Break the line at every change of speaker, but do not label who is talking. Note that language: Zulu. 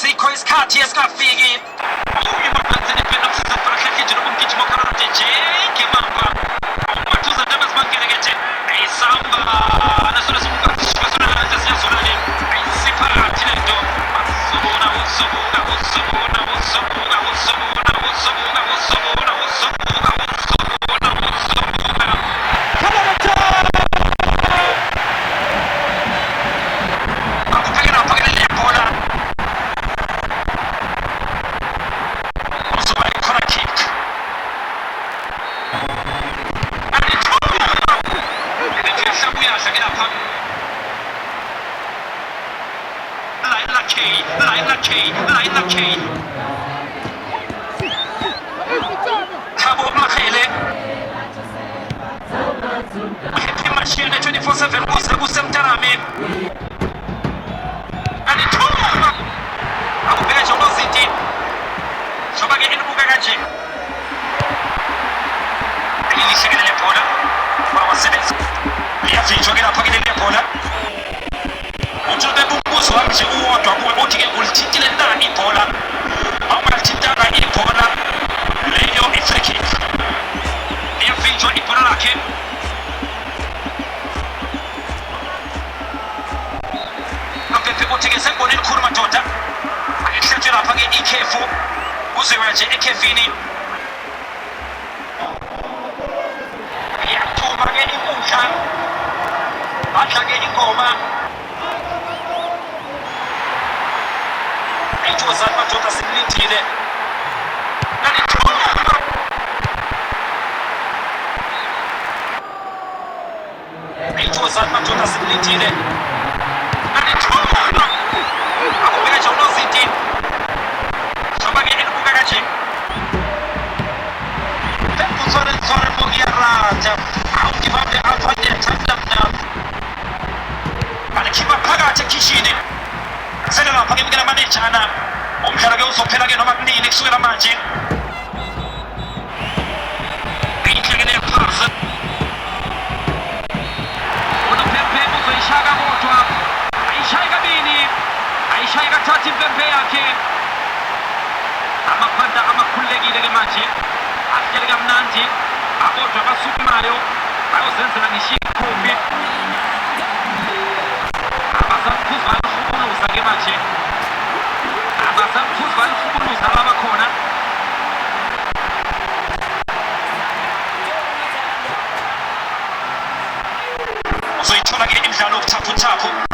sikho isikhathi esingafiki uyimaphazeni penafsiza prakhethi nje nobumgijimo karate kemamba umathuza ndaba sibangelekethe ayisamba nasona simukazishwa sona lanje siyazolale ayisiphakathi lento asubona Laila Kane Thabo Makhele Happy Machine 24/7 kuze kusemtarame Anithuba akubheka uNozinti soba ke enibuka kanje ayilishekela lebhola bawasebenza liyavinjwa ke lapha ke lebhola Uthube bubuzo wami nje uwodwa kuwe uthi ke ulithintile na ibhola awungathintanga ibhola leyo i-free kick liyavinjwa ibhola lakhe Mbappe uthi ke sengibone elikhulu madoda akehlatshwe lapha ke ikhefu uziwe nje ekhefini iyathuma ke inkundla badla ke ingoma Ayithokozani madoda simlindile Nanithuba Ayithokozani madoda simlindile Nanithuba akubheka nje uNozinti soba ke enibuka kanje Bekuthore Mugiyarata awugibambe alfanye thandamna Alikhipha phakathi ekhishini Sele lapha ke bikela manejana umdlalo ke uzophela ke noma kunini kusukela manje Inhlekele yaphansi uNoPempe uzoyishaka kodwa ayishaye kabini ayishaye kathathu impempe yakhe amaphanda amakhululekile ke manje afikele kamnandi akodwa basukumayo bayozenzela ngishikhumbi abasaphuza bayihukuluza ke manje abasaphuza bayihukuluza laba khona uzoyithola ke imidlalo yokuthaphu